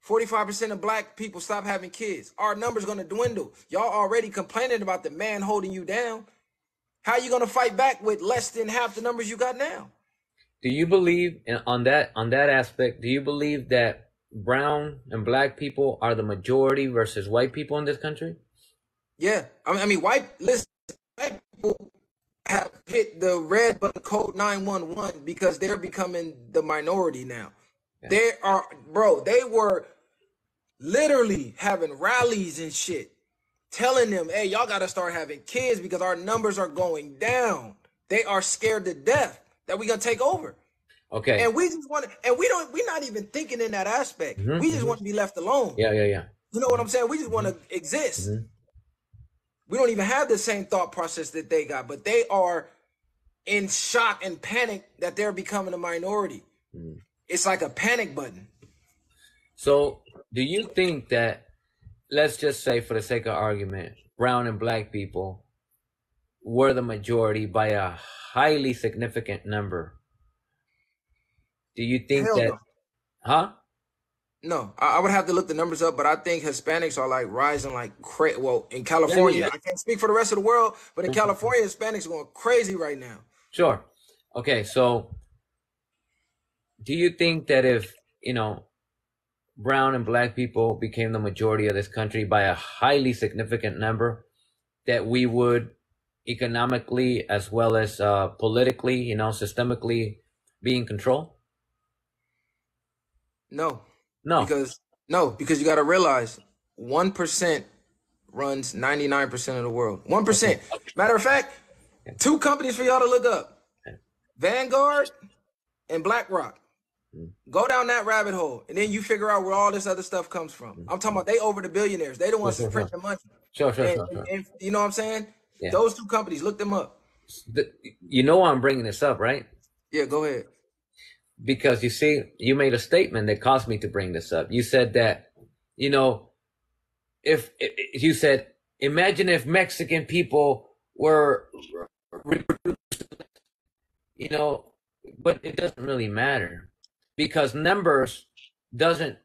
45% of black people stop having kids. Our number's gonna dwindle. Y'all already complaining about the man holding you down. How you gonna fight back with less than half the numbers you got now? Do you believe on that aspect? Do you believe that brown and black people are the majority versus white people in this country? Yeah, I mean, white people have hit the red button code 911 because they're becoming the minority now. Yeah. They were literally having rallies and shit, telling them, hey, y'all got to start having kids because our numbers are going down. They are scared to death that we're going to take over. Okay. And we just want to, and we're not even thinking in that aspect. We just want to be left alone. Yeah. You know what I'm saying? We just want to exist. We don't even have the same thought process that they got, but they are in shock and panic that they're becoming a minority. It's like a panic button. So do you think that, let's just say for the sake of argument, brown and black people were the majority by a highly significant number? Do you think Hell that, no. Huh? No, I would have to look the numbers up, but I think Hispanics are like rising like crazy. Well, in California, I can't speak for the rest of the world, but in California, Hispanics are going crazy right now. Sure. Okay, so do you think that if, brown and black people became the majority of this country by a highly significant number, that we would economically as well as politically, systemically be in control? No. No. Because you got to realize 1% runs 99% of the world. 1%. Okay. Matter of fact, 2 companies for y'all to look up. Vanguard and BlackRock. Go down that rabbit hole, and then you figure out where all this other stuff comes from. I'm talking about they over the billionaires. They the ones that print the money. Sure. And you know what I'm saying? Yeah. Those 2 companies, look them up. You know why I'm bringing this up, right? Yeah, go ahead. Because you see, you made a statement that caused me to bring this up. You said that, if you said, imagine if Mexican people were reproduced, but it doesn't really matter because numbers doesn't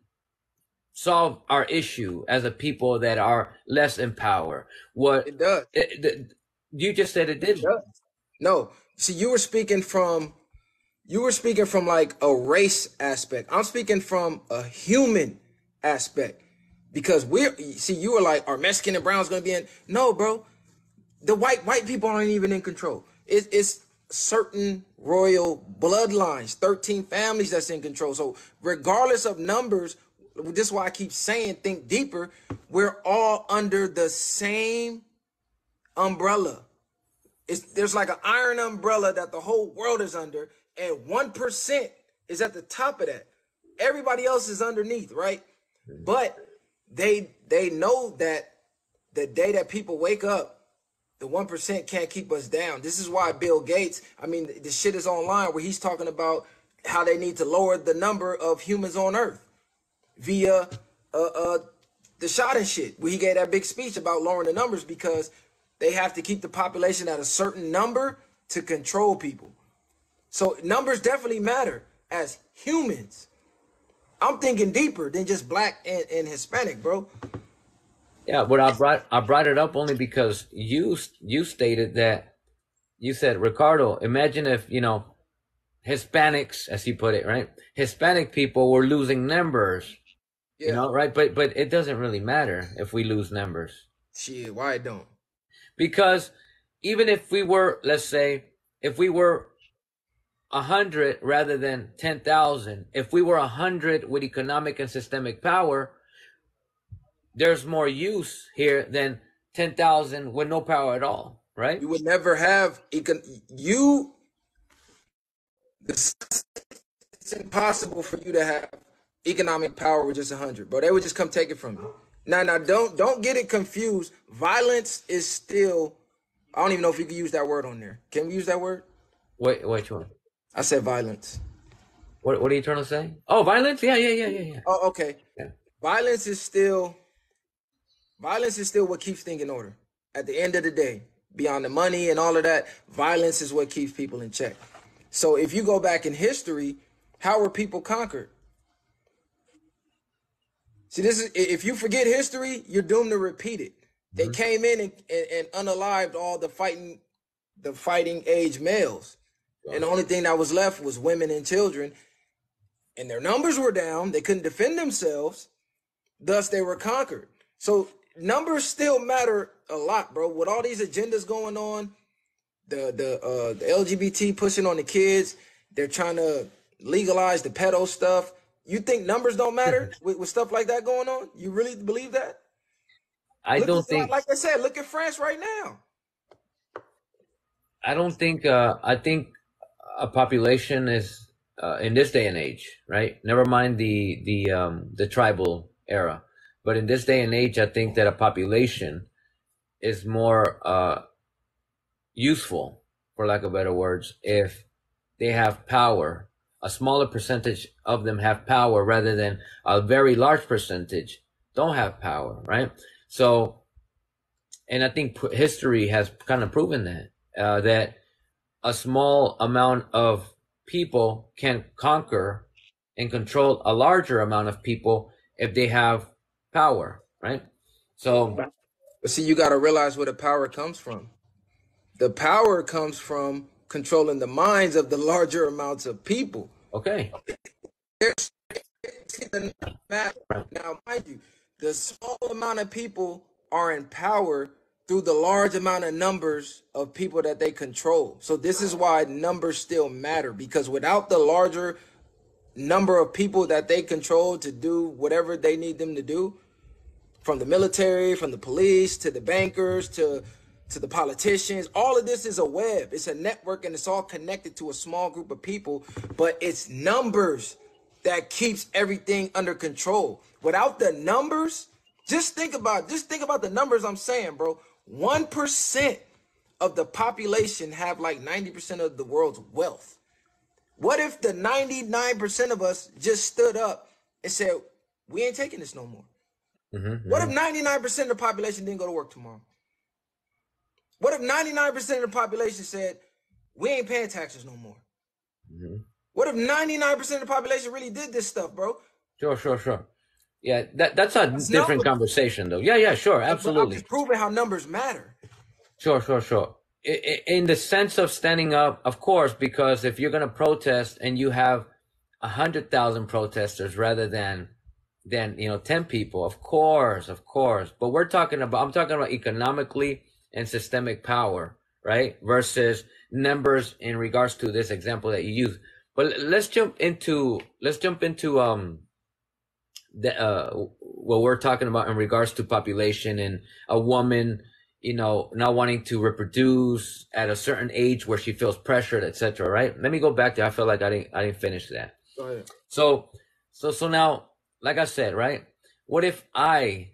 solve our issue as a people that are less in power. What it does. You just said it didn't. It does. No, see, you were speaking from like a race aspect. I'm speaking from a human aspect because you were like, are Mexican and Browns going to be in? No, bro. The white people aren't even in control. It's certain royal bloodlines, 13 families that's in control. So regardless of numbers, this is why I keep saying think deeper. We're all under the same umbrella. There's like an iron umbrella that the whole world is under. And 1% is at the top of that. Everybody else is underneath, right? But they know that the day that people wake up, the 1% can't keep us down. This is why Bill Gates, the shit is online where he's talking about how they need to lower the number of humans on Earth via the shot and shit, where he gave that big speech about lowering the numbers because they have to keep the population at a certain number to control people. So numbers definitely matter as humans. I'm thinking deeper than just black and Hispanic, bro. Yeah, but I brought it up only because you stated that, you said, Ricardo, imagine if, Hispanics, as you put it, right? Hispanic people were losing numbers, right? But it doesn't really matter if we lose numbers. Shit, why it don't? Because even if we were, let's say, if we were 100 rather than 10,000, if we were 100 with economic and systemic power, there's more use here than 10,000 with no power at all, right? You would never have it's impossible for you to have economic power with just 100, bro. They would just come take it from you. Now, don't get it confused. Violence is still, I don't even know if you can use that word on there. Can we use that word? Wait, which one? I said violence. What are you trying to say? Oh, violence? Yeah. Oh, okay. Yeah. Violence is still what keeps things in order. At the end of the day, beyond the money and all of that, violence is what keeps people in check. So if you go back in history, how were people conquered? See, this is if you forget history, you're doomed to repeat it. They Hmm. came in and unalived all the fighting age males. And Sure. the only thing that was left was women and children. And their numbers were down. They couldn't defend themselves. Thus, they were conquered. So numbers still matter a lot, bro. With all these agendas going on, the LGBT pushing on the kids, they're trying to legalize the pedo stuff. You think numbers don't matter with stuff like that going on? You really believe that? I Look don't at, think. like I said, look at France right now. I don't think. I think a population is in this day and age, right? Never mind the tribal era, but in this day and age, I think that a population is more useful, for lack of better words, if they have power. A smaller percentage of them have power rather than a very large percentage don't have power, right? So, and I think history has kind of proven that that a small amount of people can conquer and control a larger amount of people if they have power, right? So, But see, you got to realize where the power comes from. The power comes from controlling the minds of the larger amounts of people. okay, There's now, mind you, the small amount of people are in power through the large amount of numbers of people that they control. So this is why numbers still matter, because without the larger number of people that they control to do whatever they need them to do, from the military, from the police, to the bankers, to the politicians, all of this is a web. It's a network, and it's all connected to a small group of people, but it's numbers that keeps everything under control. Without the numbers, just think about the numbers I'm saying, bro. 1% of the population have like 90% of the world's wealth. What if the 99% of us just stood up and said, we ain't taking this no more? What if 99% of the population didn't go to work tomorrow? What if 99% of the population said, we ain't paying taxes no more? What if 99% of the population really did this stuff, bro? sure. Yeah, that's a It's different numbers. conversation, though. Yeah, sure, But I'm absolutely. just proving how numbers matter. Sure. In the sense of standing up, of course, because if you're going to protest and you have 100,000 protesters rather than 10 people, of course. But I'm talking about economically and systemic power, right? Versus numbers in regards to this example that you use. But let's jump into what we're talking about in regards to population and a woman, not wanting to reproduce at a certain age where she feels pressured, etc. Right? Let me go back there. I feel like I didn't finish that. Go ahead. So now, like I said, right? What if I,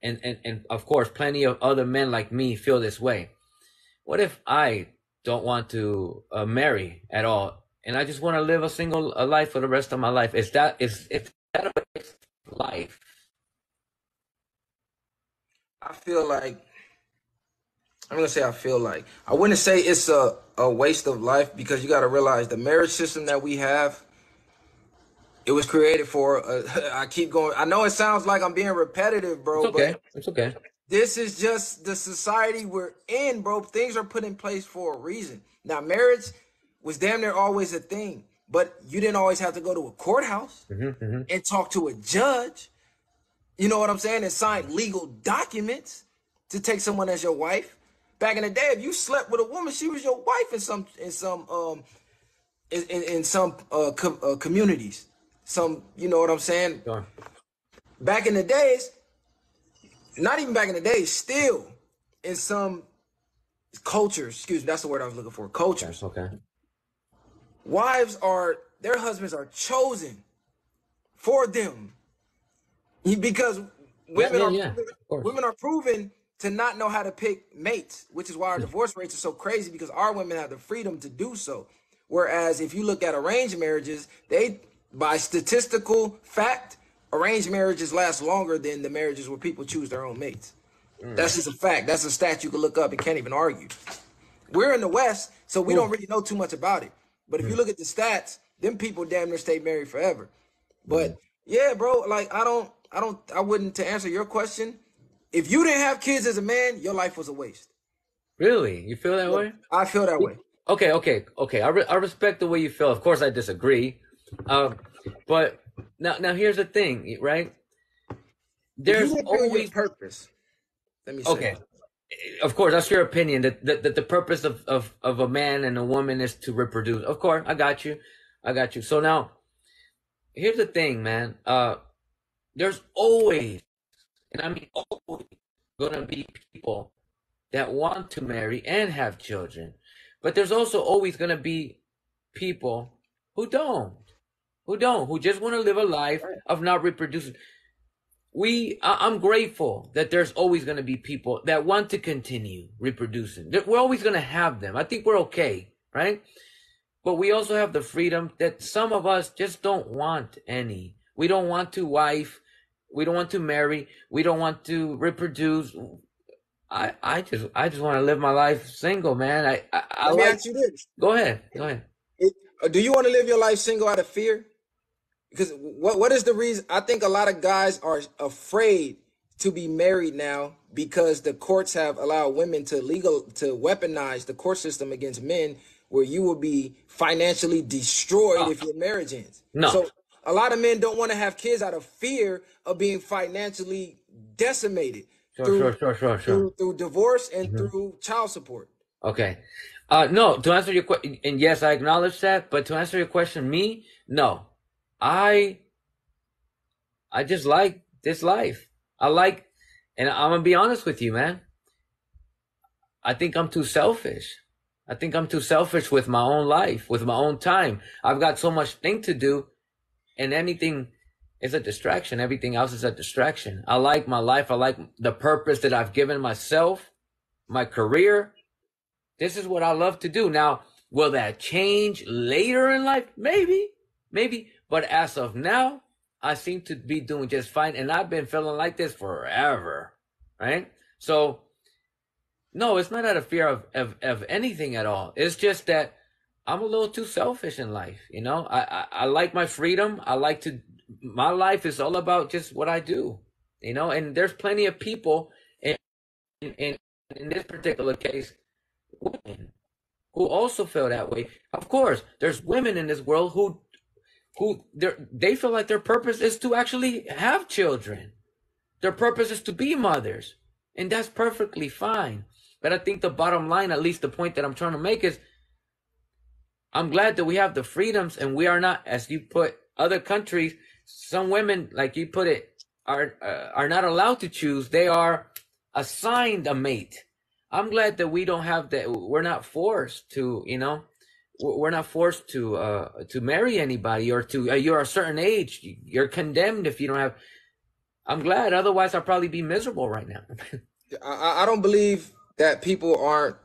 and of course, plenty of other men like me feel this way. What if I don't want to marry at all, and I just want to live a life for the rest of my life? Is that a waste of life? I feel like I wouldn't say it's a waste of life, because you got to realize the marriage system that we have, it was created for I keep going. I know it sounds like I'm being repetitive, bro, It's okay. but It's okay. this is just the society we're in, bro. Things are put in place for a reason. Now, marriage was damn near always a thing, but you didn't always have to go to a courthouse and talk to a judge. You know what I'm saying? And sign legal documents to take someone as your wife. Back in the day, if you slept with a woman, she was your wife in some communities. Some, you know what I'm saying? Sure. Back in the days, not even back in the days, still in some cultures, excuse me, that's the word I was looking for, cultures. That's okay. Their husbands are chosen for them, because women are proven to not know how to pick mates, which is why our divorce rates are so crazy, because our women have the freedom to do so. Whereas if you look at arranged marriages, by statistical fact, arranged marriages last longer than the marriages where people choose their own mates. That's just a fact. That's a stat you can look up and can't even argue. We're in the West, so we don't really know too much about it. But if you look at the stats, them people damn near stay married forever. But Yeah, bro. Like I wouldn't, to answer your question. If you didn't have kids as a man, your life was a waste. Really? You feel that Yeah, way? I feel that way. Okay, okay, okay. I respect the way you feel. Of course, I disagree. Um, but now here's the thing, right? If you There's didn't feel your always purpose, let me say okay. that. Of course, that's your opinion that the purpose of a man and a woman is to reproduce. Of course, I got you. I got you. So now here's the thing, man. There's always, and I mean always, gonna be people that want to marry and have children. But there's also always gonna be people who don't, who just want to live a life Right. of not reproducing. I'm grateful that there's always going to be people that want to continue reproducing. We're always going to have them. I think we're okay, right? But we also have the freedom that some of us just don't want any. We don't want to wife. We don't want to marry. We don't want to reproduce. I just want to live my life single, man. I Let me like. ask you this. Go ahead. Go ahead. Do you want to live your life single out of fear? Because what is the reason? I think a lot of guys are afraid to be married now because the courts have allowed women to weaponize the court system against men, where you will be financially destroyed Oh, if your marriage ends. no. So a lot of men don't want to have kids out of fear of being financially decimated Sure. Sure. through divorce and Mhm. through child support. Okay. No, to answer your question, and yes, I acknowledge that, but to answer your question, me, no. I I just like this life. I like, and I'm gonna be honest with you, man. I think I'm too selfish. I think I'm too selfish with my own life, with my own time. I've got so much thing to do, and anything is a distraction. Everything else is a distraction. I like my life. I like the purpose that I've given myself, my career. This is what I love to do. Now, will that change later in life? Maybe. But as of now, I seem to be doing just fine. And I've been feeling like this forever. Right? So, no, it's not out of fear of anything at all. It's just that I'm a little too selfish in life. You know, I like my freedom. My life is all about just what I do. You know, and there's plenty of people in, in this particular case, women who also feel that way. Of course, there's women in this world who they feel like their purpose is to actually have children. Their purpose is to be mothers, and that's perfectly fine. But I think the bottom line, at least the point that I'm trying to make, is I'm glad that we have the freedoms and we are not, as you put, other countries. Some women, like you put it, are not allowed to choose. They are assigned a mate. I'm glad that we don't have that. We're not forced to, you know, we're not forced to marry anybody, or to you're a certain age. You're condemned if you don't have. I'm glad. Otherwise, I'd probably be miserable right now. I don't believe that people are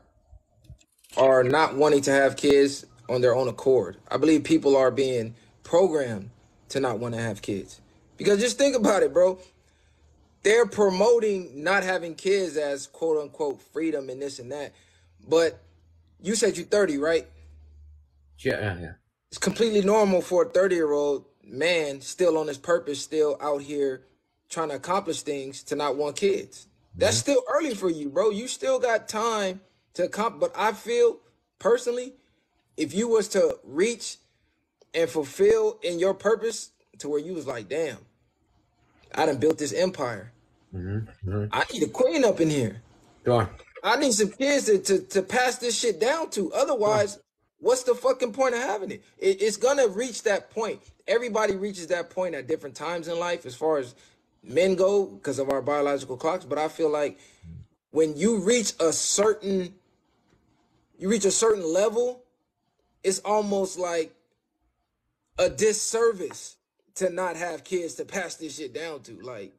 not wanting to have kids on their own accord. I believe people are being programmed to not want to have kids. Because just think about it, bro. They're promoting not having kids as quote unquote freedom and this and that. But you said you're 30, right? Yeah. It's completely normal for a 30-year-old man still on his purpose, still out here trying to accomplish things, to not want kids. That's Mm-hmm. still early for you, bro. You still got time to accomplish. But I feel personally, if you was to reach and fulfill in your purpose to where you was like, damn, I done built this empire. Mm-hmm. I need a queen up in here. Sure. I need some kids to pass this shit down to. Otherwise, what's the fucking point of having it? It's gonna reach that point. Everybody reaches that point at different times in life as far as men go because of our biological clocks. But I feel like when you reach a certain level, it's almost like a disservice to not have kids to pass this shit down to. Like,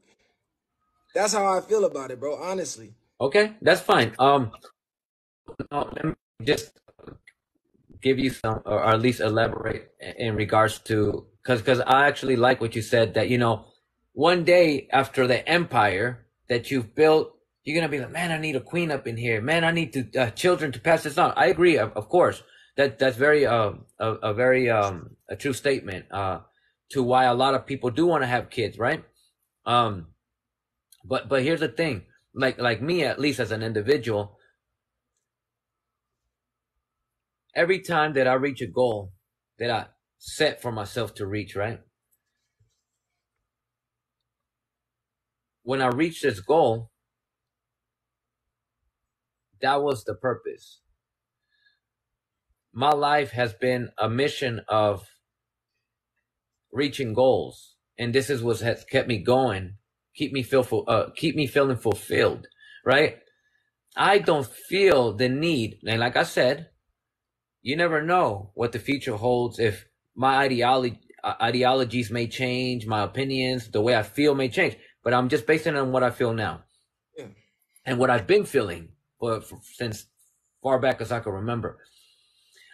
that's how I feel about it, bro. Honestly. Okay, that's fine. No, let me just give you some, or at least elaborate in regards to, because I actually like what you said, that, you know, one day after the empire that you've built, you're gonna be like, man, I need a queen up in here. Man, I need to children to pass this on. I agree, of course. That's very a very a true statement. to why a lot of people do want to have kids, right? But here's the thing, like me, at least as an individual, every time that I reach a goal that I set for myself to reach, right? When I reach this goal, that was the purpose. My life has been a mission of reaching goals, and this is what has kept me going, keep me feeling fulfilled, right? I don't feel the need, and like I said, you never know what the future holds. If my ideologies may change, my opinions, the way I feel may change, but I'm just basing it on what I feel now. Yeah. And what I've been feeling since far back as I can remember.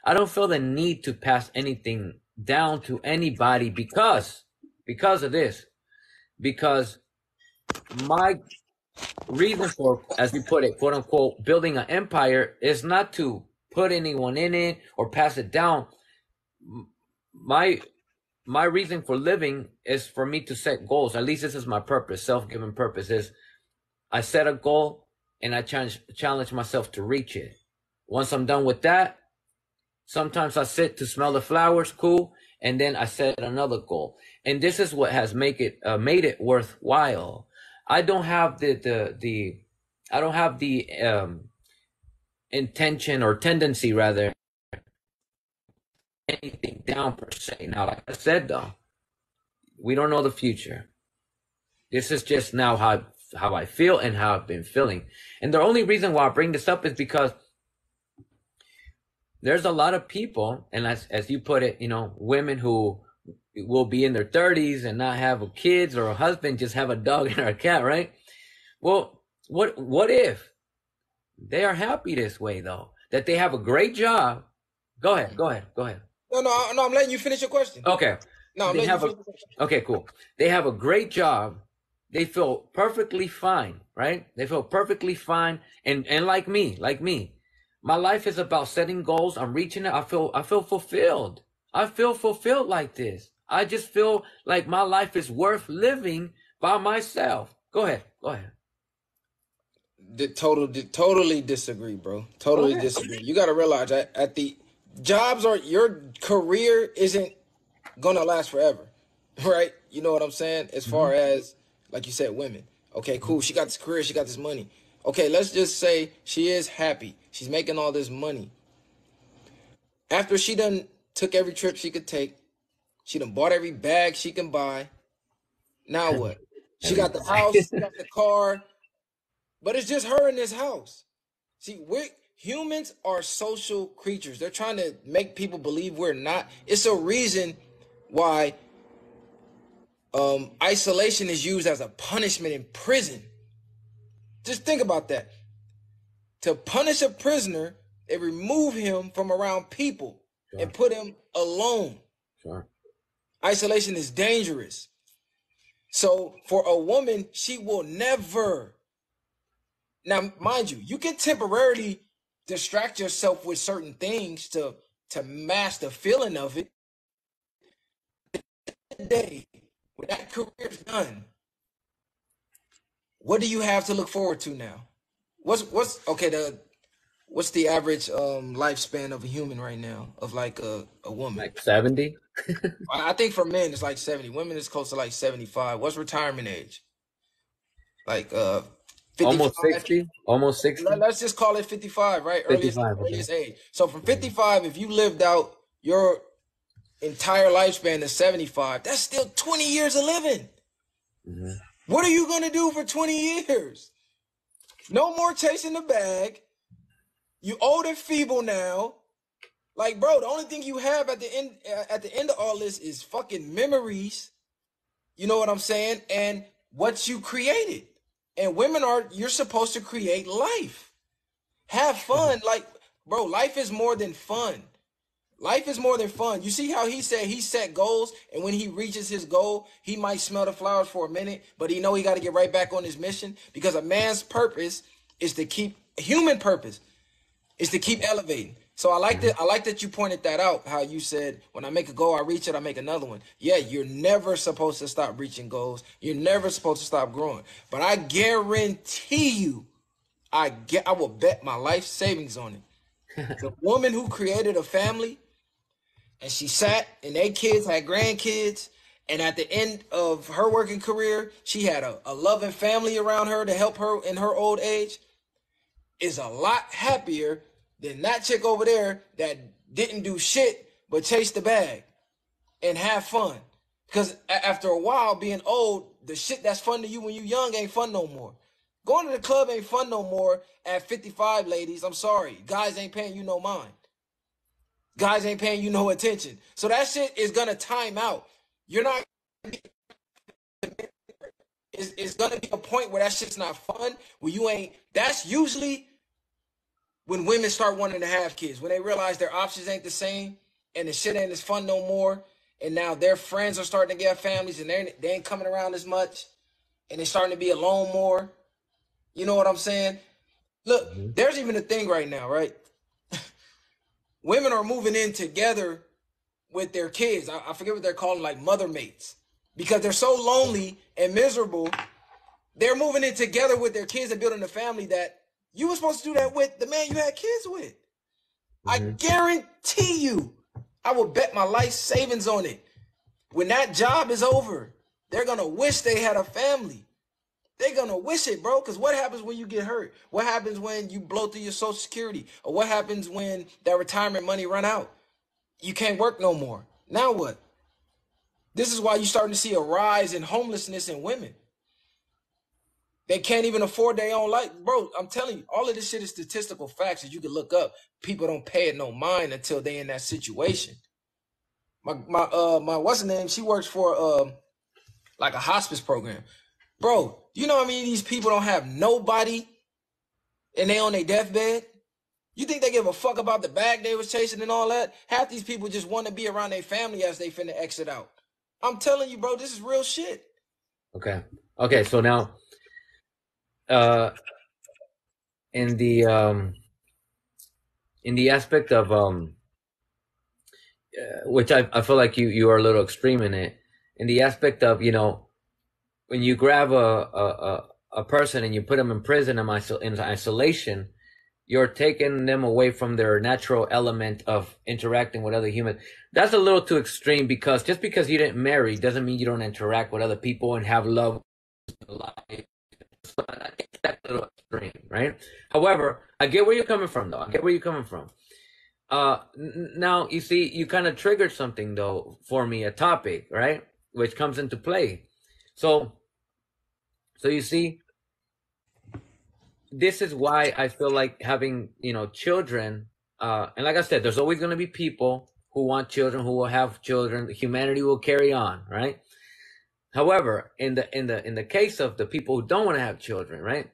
I don't feel the need to pass anything down to anybody because of this. Because my reason for, as you put it, quote unquote, building an empire is not to put anyone in it or pass it down. My reason for living is for me to set goals. At least this is my purpose, self-given purpose, is I set a goal and I challenge myself to reach it. Once I'm done with that, sometimes I sit to smell the flowers, cool, and then I set another goal. And this is what has made it worthwhile. I don't have the intention or tendency, rather, anything down per se. Now, like I said, though, we don't know the future. This is just now how I feel and how I've been feeling. And the only reason why I bring this up is because there's a lot of people, and as you put it, women who will be in their 30s and not have kids or a husband, just have a dog and a cat, right? Well, what if they are happy this way, though? That they have a great job. Go ahead. No, I'm letting you finish your question. Okay. No, I'm letting you finish your question. Okay, cool. They have a great job. They feel perfectly fine, right? They feel perfectly fine. And like me, my life is about setting goals. I'm reaching it. I feel fulfilled. I feel fulfilled like this. I just feel like my life is worth living by myself. Go ahead. Totally disagree, bro. Totally disagree. You got to realize at the jobs your career isn't gonna last forever, right? You know what I'm saying? As far as, like you said, women. Okay, cool. She got this career. She got this money. Okay, let's just say she is happy. She's making all this money. After she done took every trip she could take, she done bought every bag she can buy. Now what? She got the house, she got the car, but it's just her in this house. See, humans are social creatures. They're trying to make people believe we're not. It's a reason why isolation is used as a punishment in prison. Just think about that. To punish a prisoner, they remove him from around people and put him alone. Sure. Isolation is dangerous. So for a woman, she will never. Now, mind you, you can temporarily distract yourself with certain things to mask the feeling of it. Today, when that career's done, what do you have to look forward to now? What's the average lifespan of a human right now, of like a woman? Like 70? I think for men it's like 70. Women is close to like 75. What's retirement age? Like 55? Almost 60? Almost 60? Let's just call it 55, right? 55, earliest age. So from 55, if you lived out your entire lifespan to 75, that's still 20 years of living. Mm-hmm. What are you going to do for 20 years? No more chasing the bag. You old and feeble now. Like, bro, the only thing you have at the end of all this is fucking memories. You know what I'm saying? And what you created. And you're supposed to create life. Have fun. Like, bro, life is more than fun. Life is more than fun. You see how he said he set goals, and when he reaches his goal, he might smell the flowers for a minute, but he know he got to get right back on his mission, because a man's purpose is to keep, human purpose is to keep elevating. So I like Mhm. that. I like that you pointed that out. How you said, when I make a goal, I reach it, I make another one. Yeah, you're never supposed to stop reaching goals. You're never supposed to stop growing. But I guarantee you, I will bet my life savings on it. The woman who created a family and she sat and they kids had grandkids, and at the end of her working career, she had a loving family around her to help her in her old age, is a lot happier than that chick over there that didn't do shit but chase the bag and have fun. Because after a while, being old, the shit that's fun to you when you young ain't fun no more. Going to the club ain't fun no more at 55, ladies. I'm sorry. Guys ain't paying you no mind. Guys ain't paying you no attention. So that shit is gonna time out. You're not. It's gonna be a point where that shit's not fun. Where you ain't. That's usually when women start wanting to have kids. When they realize their options ain't the same, and the shit ain't as fun no more. And now their friends are starting to get families, and they ain't coming around as much, and they're starting to be alone more. You know what I'm saying? Look, Mhm. there's even a thing right now, right? Women are moving in together with their kids. I forget what they're calling, like mother mates, because they're so lonely and miserable. They're moving in together with their kids and building a family that you were supposed to do that with the man you had kids with. I Mhm. guarantee you, I will bet my life savings on it. When that job is over, they're gonna wish they had a family. They're gonna wish it, bro. Because what happens when you get hurt? What happens when you blow through your social security? Or what happens when that retirement money run out? You can't work no more. Now what? This is why you're starting to see a rise in homelessness in women. They can't even afford their own life. Bro, I'm telling you, all of this shit is statistical facts that you can look up. People don't pay it no mind until they in that situation. My what's her name? She works for like a hospice program. Bro, you know what I mean? These people don't have nobody and they on their deathbed. You think they give a fuck about the bag they was chasing and all that? Half these people just want to be around their family as they finna exit out. I'm telling you, bro, this is real shit. Okay. Okay. So now, uh, in the um, in the aspect of which I feel like you are a little extreme in it. In the aspect of, when you grab a person and you put them in prison in isolation, you're taking them away from their natural element of interacting with other humans. That's a little too extreme, because just because you didn't marry doesn't mean you don't interact with other people and have love life. So I think that's a little extreme, right? However, I get where you're coming from, though. I get where you're coming from. Now you see, you kind of triggered something though for me, a topic, right, which comes into play. So, so you see, this is why I feel like having, children. And like I said, there's always going to be people who want children, who will have children. Humanity will carry on, right? However, in the case of the people who don't want to have children, right?